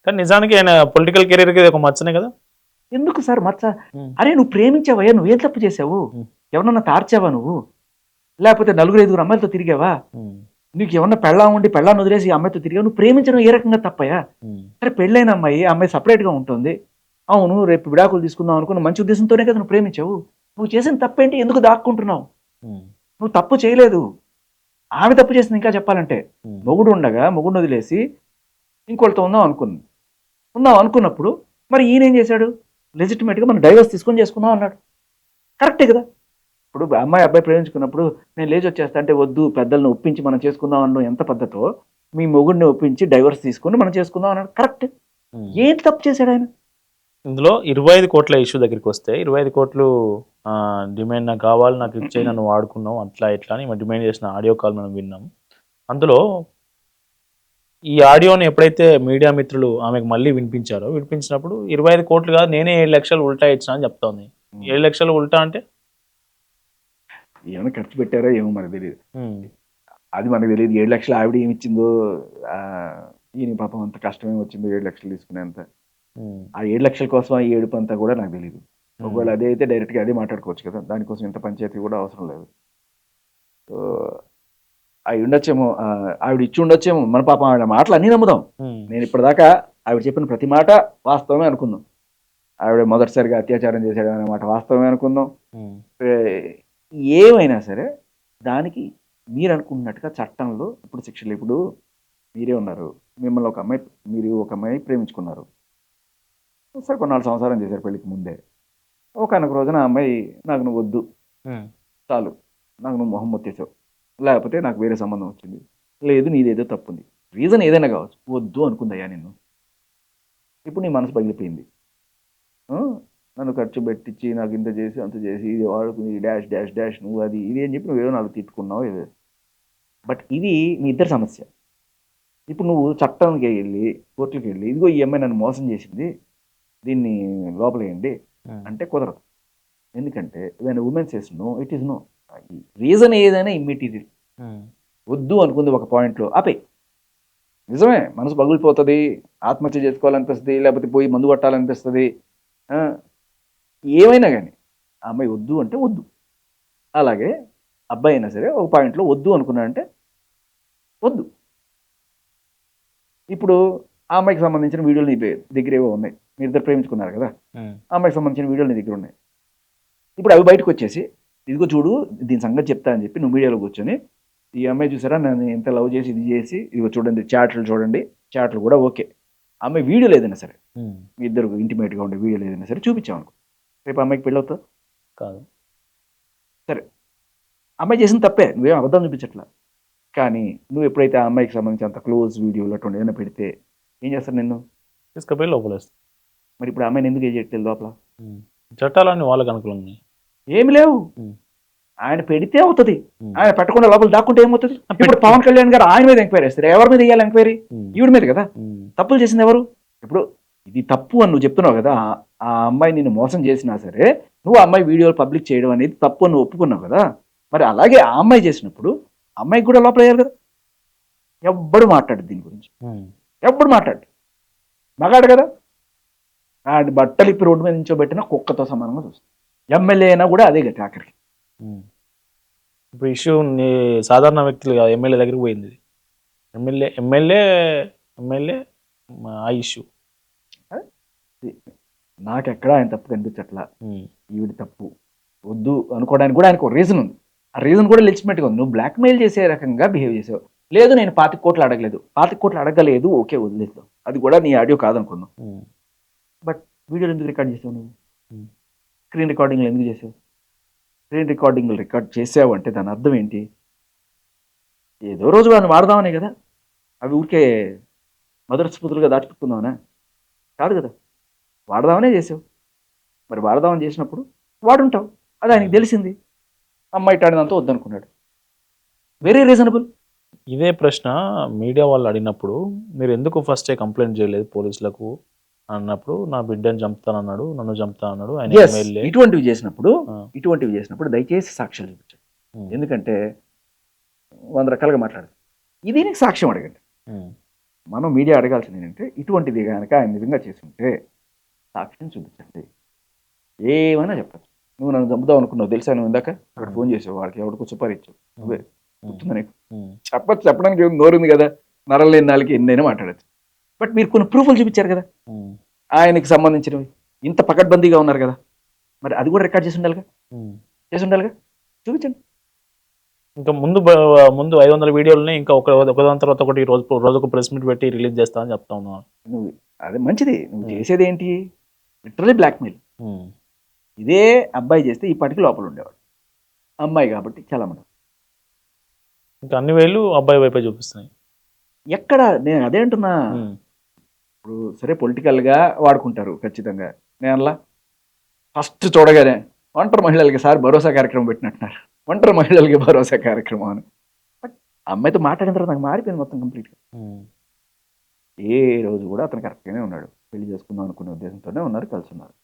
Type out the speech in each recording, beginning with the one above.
కానీ నిజానికి ఆయన పొలిటికల్ కెరీర్కి ఇది ఒక మచ్చనే కదా. ఎందుకు సార్ మచ్చ? ఉమ్, అరే నువ్వు ప్రేమించావయ్యా, నువ్వేం తప్పు చేసావు? ఉమ్, ఎవరన్నా తార్చావా నువ్వు? లేకపోతే నలుగురు ఐదుగురు అమ్మాయిలతో తిరిగావా? ఉమ్, నీకు ఏమన్నా పెళ్ళాం ఉండి పెళ్ళాన్ని వదిలేసి ఈ అమ్మాయితో తిరిగావు? నువ్వు ప్రేమించడం ఏ రకంగా తప్పయ్యా? ఉమ్, సరే పెళ్ళైన అమ్మాయి, ఆ అమ్మాయి సపరేట్గా ఉంటుంది. అవును, రేపు విడాకులు తీసుకుందాం అనుకున్న మంచి ఉద్దేశంతోనే కదా నువ్వు ప్రేమించావు. నువ్వు చేసిన తప్పేంటి? ఎందుకు దాక్కుంటున్నావు? ఉమ్, నువ్వు తప్పు చేయలేదు. ఆమె తప్పు చేసింది ఇంకా చెప్పాలంటే. ఉమ్, మొగుడు ఉండగా మొగుడిని వదిలేసి ఇంకోళ్ళతో ఉందాం అనుకున్నప్పుడు మరి ఈయన ఏం చేశాడు? లెజిటిమేట్గా మనం డైవర్స్ తీసుకొని చేసుకుందాం అన్నాడు. కరెక్టే కదా. ఇప్పుడు అమ్మాయి అబ్బాయి ప్రేమించుకున్నప్పుడు నేను లేచి వచ్చేస్తా అంటే వద్దు, పెద్దల్ని ఒప్పించి మనం చేసుకుందాం అనడం ఎంత పద్ధతో, మీ మొగుడిని ఒప్పించి డైవర్స్ తీసుకొని మనం చేసుకుందాం అన్నాడు. కరెక్ట్. ఉమ్. ఏంటి తప్పు చేశాడు ఆయన? ఇందులో 25 కోట్ల ఇష్యూ దగ్గరికి వస్తే 25 కోట్లు డిమాండ్ నాకు కావాలి, నాకు ఇచ్చేయి, నన్ను వాడుకున్నావు అట్లా ఇట్లా అని డిమాండ్ చేసిన ఆడియో కాల్ మనం విన్నాం. అందులో ఈ ఆడియోని ఎప్పుడైతే మీడియా మిత్రులు ఆమెకు మళ్ళీ వినిపించినప్పుడు 25 కోట్లు కాదు, నేనే 7 లక్షలు ఉల్టా ఇచ్చిన అని చెప్తా ఉంది. 7 లక్షలు ఉల్టా అంటే ఏమైనా ఖర్చు పెట్టారో ఏమో మనకు తెలియదు. ఉమ్, అది మనకు తెలియదు. 7 లక్షలు ఆవిడ ఏమి ఇచ్చిందో, ఆ, ఈయన పాపం అంత కష్టమే వచ్చిందో 7 లక్షలు తీసుకునేంత. ఉమ్, ఆ 7 లక్షల కోసం ఆ ఏడుపు అంతా కూడా నాకు తెలియదు. ఒకవేళ అదే అయితే డైరెక్ట్గా అదే మాట్లాడుకోవచ్చు కదా, దానికోసం ఇంత పంచాయతీ కూడా అవసరం లేదు. సో అవి ఉండొచ్చేమో, ఆవిడ ఇచ్చి ఉండొచ్చేమో. మన పాపం ఆవిడ మాటలు అన్నీ నమ్ముదాం. ఉమ్, నేను ఇప్పటిదాకా ఆవిడ చెప్పిన ప్రతి మాట వాస్తవమే అనుకుందాం. ఆవిడ మొదటిసారిగా అత్యాచారం చేశాడు అనే మాట వాస్తవమే అనుకుందాం. ఉమ్, ఏమైనా సరే దానికి మీరు అనుకున్నట్టుగా చట్టంలో ఇప్పుడు శిక్షలు. ఇప్పుడు మీరే ఉన్నారు, మిమ్మల్ని మీరు ఒక అమ్మాయి ప్రేమించుకున్నారు. సరే కొన్నాళ్ళు సంసారం చేశారు పెళ్ళికి ముందే. ఒకనొక రోజున ఆ అమ్మాయి నాకు నువ్వు వద్దు, ఉమ్, చాలు, నాకు నువ్వు మొహం మొత్తేసావు, లేకపోతే నాకు వేరే సంబంధం వచ్చింది, లేదు నీదేదో తప్పుంది, రీజన్ ఏదైనా కావచ్చు, వద్దు అనుకుందయ్యా నిన్ను. ఇప్పుడు నీ మనసు పగిలిపోయింది. ఆ, నన్ను ఖర్చు పెట్టించి నాకు ఇంత చేసి అంత చేసి ఇది వాడుకుని డాష్ డాష్ డాష్ నువ్వు అది ఇది అని చెప్పి నువ్వేదో నాకు తిట్టుకున్నావు ఏదో. బట్ ఇది మీ ఇద్దరి సమస్య. ఇప్పుడు నువ్వు చట్టంకి వెళ్ళి కోర్టుకి వెళ్ళి ఇదిగో ఈ అమ్మాయి నన్ను మోసం చేసింది, దీన్ని లోపలేయండి ఉమ్, అంటే కుదరదు. ఎందుకంటే when women says no, it is no. Reason ఏదైనా ఇమ్మెటీరియల్. ఉమ్, వద్దు అనుకుంది ఒక పాయింట్లో ఆపే. నిజమే, మనసు పగిలిపోతుంది, ఆత్మహత్య చేసుకోవాలనిపిస్తుంది, లేకపోతే పోయి మందు కొట్టాలనిపిస్తుంది. ఆ, ఏమైనా కానీ ఆ అమ్మాయి వద్దు అంటే వద్దు. అలాగే అబ్బాయి అయినా సరే ఒక పాయింట్లో వద్దు అనుకున్నాడంటే వద్దు. ఇప్పుడు ఆ అమ్మాయికి సంబంధించిన వీడియోలు నీ దగ్గర ఏవో ఉన్నాయి, మీ ఇద్దరు ప్రేమించుకున్నారు కదా, ఉమ్, ఆ అమ్మాయికి సంబంధించిన వీడియోలు నీ దగ్గర ఉన్నాయి. ఇప్పుడు అవి బయటకు వచ్చేసి ఇదిగో చూడు దీని సంగతి చెప్తా అని చెప్పి నువ్వు మీడియాలో కూర్చొని ఈ అమ్మాయి చూసారా నన్ను ఎంత లవ్ చేసి ఇది చేసి ఇదిగో చూడండి చాట్లు చూడండి, చాట్లు కూడా ఓకే, ఆ అమ్మాయి వీడియోలు ఏదైనా సరే ఉమ్, మీ ఇద్దరు ఇంటిమేట్గా ఉండే వీడియోలు ఏదైనా సరే చూపించామనుకో, రేపు అమ్మాయికి పెళ్ళి అవుతావు. కాదు. సరే, అమ్మాయి చేసిన తప్పే, నువ్వేం అబద్ధం చూపించట్లా. కానీ నువ్వు ఎప్పుడైతే ఆ అమ్మాయికి సంబంధించి అంత క్లోజ్ వీడియోలు అటువంటి ఏదైనా పెడితే ఏం చేస్తారు నిన్ను? తీసుకుపోయి లోపలేస్తాం. మరి ఇప్పుడు ఆ అమ్మాయిని ఎందుకు ఏం లోపల? ఉమ్, చట్టాలన్నీ వాళ్ళకి అనుకూలంగా. ఏమి లేవు. ఉమ్, ఆయన పెడితే అవుతుంది, ఉమ్, ఆయన పెట్టకుండా లోపల దాక్కుంటే ఏమవుతుంది? ఇప్పుడు పవన్ కళ్యాణ్ గారు ఆయన మీద ఎంక్వైరీ వేస్తారు. ఎవరి మీద వేయాలి ఎంక్వైరీ? ఉమ్, ఈవిడ మీద కదా. ఉమ్, తప్పులు చేసింది ఎవరు? ఇప్పుడు ఇది తప్పు అని నువ్వు చెప్తున్నావు కదా, ఆ అమ్మాయి నిన్ను మోసం చేసినా సరే నువ్వు ఆ అమ్మాయి వీడియోలు పబ్లిక్ చేయడం అనేది తప్పు అని నువ్వు ఒప్పుకున్నావు కదా. మరి అలాగే ఆ అమ్మాయి చేసినప్పుడు అమ్మాయికి కూడా లోపల అయ్యారు కదా. ఎవ్వడు మాట్లాడు దీని గురించి, ఉమ్, ఎవ్వడు మాట్లాడు, మగాడు కదా. ఆ బట్టలు ఇప్పి రోడ్డు మీద నించోబెట్టినా కుక్కతో సమానంగా చూస్తాం. ఎమ్మెల్యే అయినా కూడా అదే గట్టి ఆఖరికి. ఉమ్. ఇప్పుడు ఇష్యూ సాధారణ వ్యక్తులు కాదు, ఎమ్మెల్యే దగ్గరికి పోయింది ఇది. ఎమ్మెల్యే ఎమ్మెల్యే ఎమ్మెల్యే ఆ ఇష్యూ. నాకెక్కడ ఆయన తప్పు కనిపించట్లా. ఉమ్, ఈవిడ తప్పు వద్దు అనుకోవడానికి కూడా ఆయనకు ఒక రీజన్ ఉంది. ఆ రీజన్ కూడా లెజిటిమేట్గా ఉంది. నువ్వు బ్లాక్మెయిల్ చేసే రకంగా బిహేవ్ చేసావు. లేదు నేను 25 కోట్లు అడగలేదు, 25 కోట్లు అడగలేదు, ఓకే వదిలేస్తావు, అది కూడా నీ ఆడియో కాదనుకుందాం. ఉమ్, బట్ వీడియోలు ఎందుకు రికార్డ్ చేసావు నువ్వు? ఉమ్, స్క్రీన్ రికార్డింగ్లు ఎందుకు చేసావు? స్క్రీన్ రికార్డింగ్లు రికార్డ్ చేసావు అంటే దాని అర్థం ఏంటి? ఏదో రోజు వాడిని వాడదామనే కదా, అవి ఊరికే మధుర స్మృతులుగా దాచిపెట్టుకుందామనా? కాదు కదా, వాడదామనే చేసావు. మరి వాడదామని చేసినప్పుడు వాడుంటావు, అది ఆయనకి తెలిసింది. అమ్మాయి టాడినంతా వద్దనుకున్నాడు, వెరీ రీజనబుల్. ఇదే ప్రశ్న మీడియా వాళ్ళు అడిగినప్పుడు మీరు ఎందుకు ఫస్టే కంప్లైంట్ చేయలేదు పోలీసులకు అన్నప్పుడు, నా బిడ్డని చంపుతానన్నాడు, నన్ను చంపుతానన్నాడు ఆయన ఎస్, ఎమ్మెల్యే. ఇటువంటివి చేసినప్పుడు దయచేసి సాక్ష్యాలు చూపించండి. ఎందుకంటే 100 రకాలుగా మాట్లాడదు. ఇది నీకు సాక్ష్యం అడగండి. మనం మీడియా అడగాల్సింది ఏంటంటే ఇటువంటిది కనుక ఆయన నిజంగా చేస్తుంటే సాక్ష్యం చూపించండి, ఏమైనా చెప్పచ్చు. నువ్వు నన్ను చంపుదాం అనుకున్నావు తెలుసా, నువ్వు ఇందాక అక్కడ ఫోన్ చేసావు వాడికి ఎవరికో సుపారీ ఇచ్చావు, నువ్వే గుర్తుందా నీకు? చెప్పచ్చు, చెప్పడానికి ఏం నోరుంది కదా, నరం లేని నాలుగు ఎన్నైనా మాట్లాడచ్చు. బట్ మీరు కొన్ని ప్రూఫ్లు చూపించారు కదా ఆయనకి సంబంధించినవి, ఇంత పకడ్బందీగా ఉన్నారు కదా, మరి అది కూడా రికార్డ్ చేసి ఉండాలిగా, చూపించండి. ఇంకా ముందు 500 వీడియోలని ఇంకా ఒకదాని తర్వాత ఒకటి రోజుకు ప్రెస్ మీట్ పెట్టి రిలీజ్ చేస్తా అని చెప్తా ఉన్నాను. నువ్వు అదే మంచిది, నువ్వు చేసేది ఏంటి, లిటరలీ బ్లాక్మెయిల్. ఇదే అబ్బాయి చేస్తే ఈ పాటికి లోపల ఉండేవాడు, అమ్మాయి కాబట్టి చాలా మనం ఇంకా అన్ని వేలు అబ్బాయి వైపే చూపిస్తున్నాయి. ఎక్కడ నేను అదే అంటున్నా. ఇప్పుడు సరే పొలిటికల్గా వాడుకుంటారు ఖచ్చితంగా, నేను అలా ఫస్ట్ చూడగానే ఒంటరి మహిళలకి సార్ భరోసా కార్యక్రమం పెట్టినట్టున్నారు, ఒంటరి మహిళలకి భరోసా కార్యక్రమం అని. బట్ అమ్మాయితో మాట్లాడిన తర్వాత నాకు మారిపోయింది మొత్తం కంప్లీట్గా. ఏ రోజు కూడా అతను కరెక్ట్గానే ఉన్నాడు, పెళ్లి చేసుకుందాం అనుకునే ఉద్దేశంతోనే ఉన్నారు, కలిసి ఉన్నారు.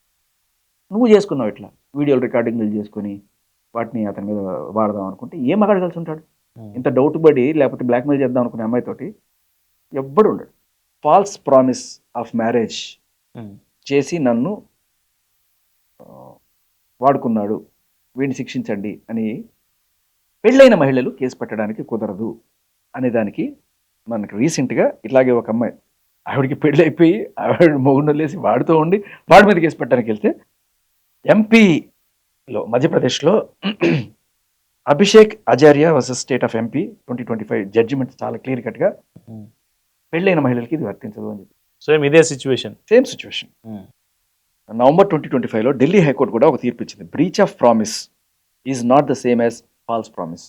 నువ్వు చేసుకున్నావు ఇట్లా వీడియోలు రికార్డింగ్లు చేసుకొని వాటిని అతని మీద వాడదాం అనుకుంటే ఏ మగాడు కలిసి ఉంటాడు? ఇంత డౌట్ పడి లేకపోతే బ్లాక్మెయిల్ చేద్దాం అనుకునే అమ్మాయితోటి ఎవ్వడు ఉండడు. ఫాల్స్ ప్రామిస్ ఆఫ్ మ్యారేజ్ చేసి నన్ను వాడుకున్నాడు, వీడిని శిక్షించండి అని పెళ్ళైన మహిళలు కేసు పెట్టడానికి కుదరదు అనేదానికి మనకి రీసెంట్గా ఇట్లాగే ఒక అమ్మాయి, ఆవిడకి పెళ్ళి అయిపోయి ఆవిడ మొగుడు లేసి వాడుతూ ఉండి వాడి మీద కేసు పెట్టడానికి వెళ్తే ఎంపీలో మధ్యప్రదేశ్లో Abhishek Acharya versus state of MP 2025 judgement చాలా క్లియర్ కట్గా పెళ్ళైన మహిళలకి ఇది వర్తించదు అని చెప్పి. సేమ్ ఇదే సిచ్యువేషన్, సేమ్ సిచ్యువేషన్. నవంబర్ 2025లో ఢిల్లీ హైకోర్టు కూడా ఒక తీర్పు ఇచ్చింది, breach of promise is not the same as false promise.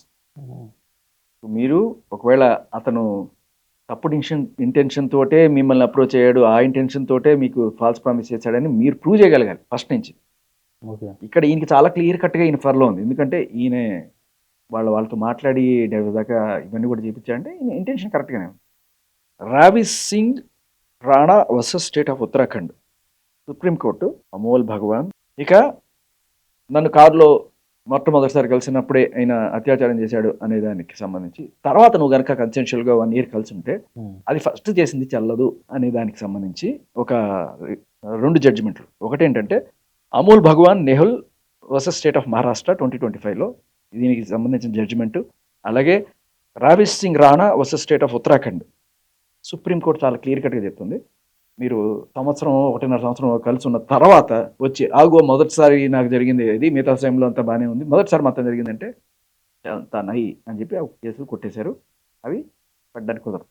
మీరు ఒకవేళ అతను తప్పుడు ఇంటెన్షన్ తోటే మిమ్మల్ని అప్రోచ్ అయ్యాడు, ఆ ఇంటెన్షన్ తోటే మీకు ఫాల్స్ ప్రామిస్ చేశాడని మీరు ప్రూవ్ చేయగలగాలి ఫస్ట్ నుంచి. ఇక్కడ ఈయనకి చాలా క్లియర్ కట్గా ఈయన ఫర్లో ఉంది, ఎందుకంటే ఈయన వాళ్ళతో మాట్లాడి దాకా ఇవన్నీ కూడా చేయించాడంటే ఈయన ఇంటెన్షన్ కరెక్ట్గానే ఉంది. Ravi Singh Rana versus state of Uttarakhand, supreme court Amol Bhagwan. ఇక నన్ను కారులో మొట్టమొదటిసారి కలిసినప్పుడే ఆయన అత్యాచారం చేశాడు అనే దానికి సంబంధించి, తర్వాత నువ్వు కనుక కన్సెన్షువల్గా 1 year కలిసి ఉంటే అది ఫస్ట్ చేసింది చెల్లదు అనే దానికి సంబంధించి ఒక 2 జడ్జిమెంట్లు. ఒకటేంటంటే Amol Bhagwan Nehul versus state of Maharashtra 2025లో దీనికి సంబంధించిన జడ్జిమెంటు. అలాగే Ravish Singh Rana versus state of Uttarakhand, supreme court చాలా క్లియర్ కట్గా చెప్తుంది, మీరు 1.5 సంవత్సరం కలిసి ఉన్న తర్వాత వచ్చి ఆగో మొదటిసారి నాకు జరిగింది ఇది, మిగతా టైంలో అంతా బాగానే ఉంది, మొదటిసారి మొత్తం జరిగిందంటే అంతా నై అని చెప్పి ఆ కేసులు కొట్టేశారు, అవి పడ్డానికి కుదరదు.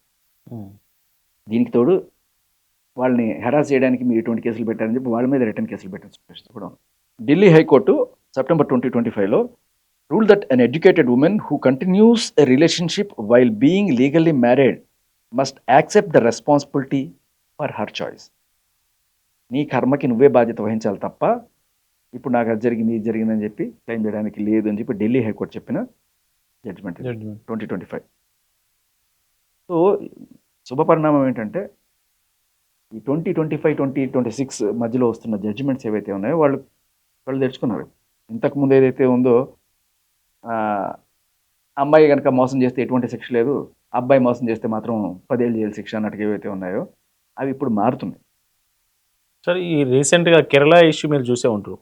దీనికి తోడు వాళ్ళని హెరాస్ చేయడానికి మీరు ఎటువంటి కేసులు పెట్టారని చెప్పి వాళ్ళ మీద రిటర్న్ కేసులు పెట్టిన సిచ్యువేషన్ కూడా ఉంది. ఢిల్లీ హైకోర్టు సెప్టెంబర్ 2025లో rule that uneducated women who continues a relationship while being legally married must accept the responsibility for her choice. నీ కర్మకి నువ్వే బాధ్యత వహించాలి తప్ప ఇప్పుడు నాకు అది జరిగింది ఇది జరిగిందని చెప్పి క్లెయిమ్ చేయడానికి లేదు అని చెప్పి ఢిల్లీ హైకోర్టు చెప్పిన జడ్జిమెంట్ 2025. సో శుభపరిణామం ఏంటంటే ఈ 2025-2026 మధ్యలో వస్తున్న జడ్జిమెంట్స్ ఏవైతే ఉన్నాయో వాళ్ళు తెచ్చుకున్నారు. ఇంతకుముందు ఏదైతే ఉందో అమ్మాయి కనుక మోసం చేస్తే ఎటువంటి శిక్ష లేదు, అబ్బాయి మోసం చేస్తే మాత్రం 10 ఏళ్ళు జైలు శిక్ష అన్నట్టుగా ఏవైతే ఉన్నాయో అవి ఇప్పుడు మారుతున్నాయి. సార్ ఈ రీసెంట్గా కేరళ ఇష్యూ మీరు చూసే ఉంటారు,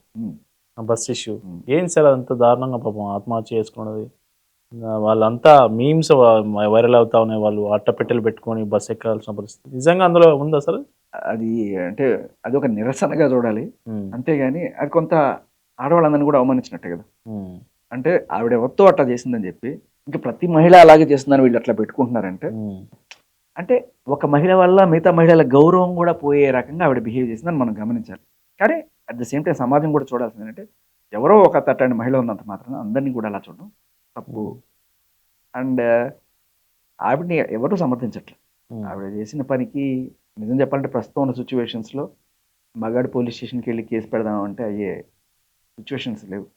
ఆ బస్ ఇష్యూ ఏం సార్ అంత దారుణంగా పాపం ఆత్మహత్య చేసుకున్నది, వాళ్ళంతా మీమ్స్ వైరల్ అవుతా ఉన్నాయి, వాళ్ళు అట్టపెట్టెలు పెట్టుకొని బస్ ఎక్కాల్సిన పరిస్థితి నిజంగా అందులో ఉందా సార్? అది అంటే అది ఒక నిరసనగా చూడాలి, అంతేగాని అది కొంత ఆడవాళ్ళందరినీ కూడా అవమానించినట్టే కదా. అంటే ఆవిడ ఎవరితో అట్లా చేసిందని చెప్పి ఇంకా ప్రతి మహిళ అలాగే చేస్తుందని వీళ్ళు అట్లా పెట్టుకుంటున్నారంటే, అంటే ఒక మహిళ వల్ల మిగతా మహిళల గౌరవం కూడా పోయే రకంగా ఆవిడ బిహేవ్ చేసిందని మనం గమనించాలి. కానీ అట్ ద సేమ్ టైం సమాజం కూడా చూడాల్సింది ఏంటంటే, ఎవరో ఒక తట్టని మహిళ ఉన్నంత మాత్రం అందరినీ కూడా అలా చూడడం తప్పు. అండ్ ఆవిడని ఎవరు సమర్థించట్లేదు. ఆవిడ చేసిన పనికి నిజం చెప్పాలంటే ప్రస్తుతం ఉన్న సిచ్యువేషన్స్లో మగాడు పోలీస్ స్టేషన్కి వెళ్ళి కేసు పెడదామంటే అయ్యే సిచ్యువేషన్స్ లేవు.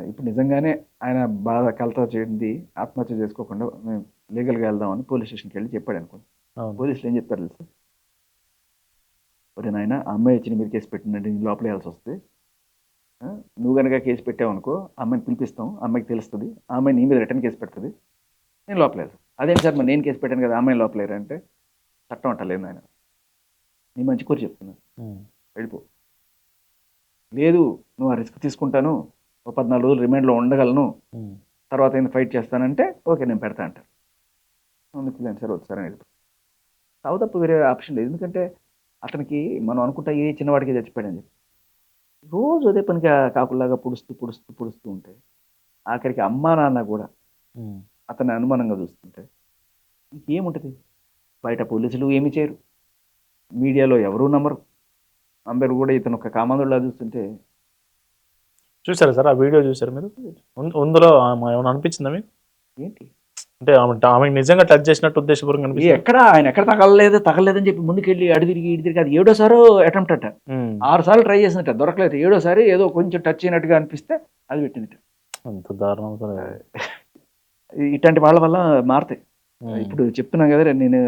ఇప్పుడు నిజంగానే ఆయన బాధ కలత చేయండి, ఆత్మహత్య చేసుకోకుండా మేము లీగల్గా వెళ్దామని పోలీస్ స్టేషన్కి వెళ్ళి చెప్పాడు అనుకోండి. పోలీసులు ఏం చెప్తారు తెలుసు, ఒరే నాయన ఆ అమ్మాయి వచ్చి మీరు కేసు పెట్టిందంటే నేను లోపల వేయాల్సి వస్తే, నువ్వు కనుక కేసు పెట్టావు అనుకో అమ్మాయిని పిలిపిస్తాం, అమ్మాయికి తెలుస్తుంది, ఆ అమ్మాయి నీ మీద రిటర్న్ కేసు పెడుతుంది, నేను లోపలేదు. అదేంటి సార్ మరి నేను కేసు పెట్టాను కదా అమ్మాయిని లోపలేరు అంటే, చట్టం అంటలేదు ఆయన. నీ మంచి కోరి చెప్తున్నాను, ఉమ్, వెళ్ళిపో. లేదు నువ్వు ఆ రిస్క్ తీసుకుంటాను, ఒక 14 రోజులు రిమాండ్లో ఉండగలను, ఉమ్, తర్వాత ఏంది ఫైట్ చేస్తానంటే ఓకే నేను పెడతా అంటారు. అందుకు లేదు సరే వద్దు సరే వెళ్ళిపో. సావు తప్ప వేరే ఆప్షన్ లేదు. ఎందుకంటే అతనికి మనం అనుకుంటా ఏ చిన్నవాడికి చచ్చిపోయాడని చెప్పి రోజు అదే పనిగా కాకుల్లాగా పుడుస్తూ పుడుస్తూ పుడుస్తూ ఉంటే ఆఖరికి అమ్మా నాన్న కూడా ఉమ్. అతన్ని అనుమానంగా చూస్తుంటే ఇంకేముంటుంది? బయట పోలీసులు ఏమి చేయరు, మీడియాలో ఎవరూ నమ్మరు, అందరు కూడా ఇతను ఒక కామాంధుడిలా చూస్తుంటే చూసారా సార్ ఆ వీడియో చూసారు మీరు? అందులో ఏమైనా అనిపించిందా మీకు? ఏంటి అంటే ఆమె నిజంగా టచ్ చేసినట్టు ఉద్దేశపూర్వకంగా అనిపిస్తుంది. ఆయన ఎక్కడ తగలలేదని చెప్పి ముందుకెళ్ళి అడి తిరిగి ఇటు తిరిగి అది 7వ అటెంప్ట్ అట. ఉమ్, 6 సార్లు ట్రై చేసినట్ట దొరకలేదు. 7వసారి ఏదో కొంచెం టచ్ అయినట్టుగా అనిపిస్తే అది పెట్టింది. అంత దారుణం సార్. ఇట్లాంటి వాళ్ళ వల్ల మారుతాయి. ఉమ్, ఇప్పుడు చెప్తున్నా కదా, నేను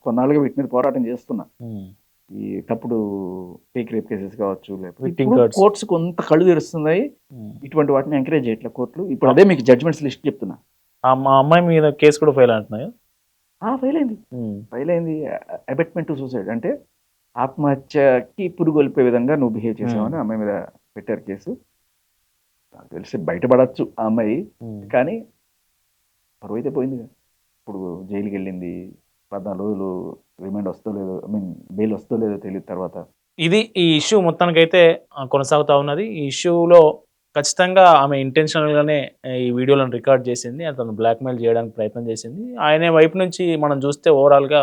కొన్నాళ్ళుగా వీటి మీద పోరాటం చేస్తున్నా. ఉమ్, ఈ తప్పుడు ఫేక్ రేప్ కేసెస్ కావచ్చు, లేకపోతే Victim ఇప్పుడు cards. కోర్ట్స్ కొంత కళ్ళు తెరుస్తున్నాయి. ఉమ్. ఇటువంటి వాటిని ఎంకరేజ్ చేయట్లేదు కోర్టులు. ఇప్పుడు అదే మీకు జడ్జ్మెంట్స్ లిస్ట్ చెప్తున్నా. మా అమ్మాయి మీద కేసు కూడా ఫైల్ అంటున్నాయి. ఫెయిల్ అయింది. అబెట్మెంట్ టు సూసైడ్ అంటే ఆత్మహత్యకి పురుగు వెళ్ళిపోయే విధంగా నువ్వు బిహేవ్ చేసావని అమ్మాయి మీద పెట్టారు కేసు. నాకు తెలిసి బయటపడచ్చు ఆ అమ్మాయి, కానీ పరువు అయితే పోయింది కదా. ఇప్పుడు జైలుకి వెళ్ళింది, 14 రోజులు రిమాండ్ వస్తో లేదో, బెయిల్ వస్తో లేదో తెలియదు తర్వాత. ఇది ఈ ఇష్యూ మొత్తానికైతే కొనసాగుతా ఉన్నది. ఈ ఇష్యూలో ఖచ్చితంగా ఆమె ఇంటెన్షనల్గానే ఈ వీడియోలను రికార్డ్ చేసింది, అతను బ్లాక్మెయిల్ చేయడానికి ప్రయత్నం చేసింది. ఆయన వైపు నుంచి మనం చూస్తే ఓవరాల్గా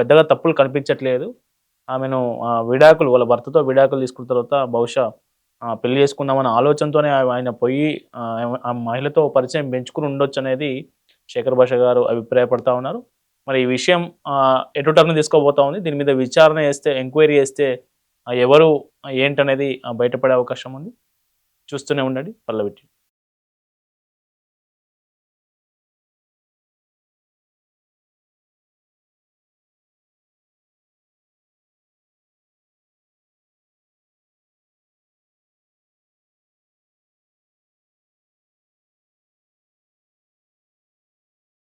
పెద్దగా తప్పులు కనిపించట్లేదు. ఆమెను విడాకులు వాళ్ళ భర్తతో విడాకులు తీసుకున్న తర్వాత బహుశా పెళ్లి చేసుకుందామన్న ఆలోచనతోనే ఆయన పోయి ఆ మహిళతో పరిచయం పెంచుకుని ఉండొచ్చు అనేది శేఖర్ భాష గారు అభిప్రాయపడతా ఉన్నారు. మరి ఈ విషయం ఎటు టర్న్ తీసుకోబోతా ఉంది. దీని మీద విచారణ చేస్తే, ఎంక్వైరీ చేస్తే ఎవరు ఏంటనేది బయటపడే అవకాశం ఉంది. చూస్తూనే ఉండండి పల్లవి టీవీ.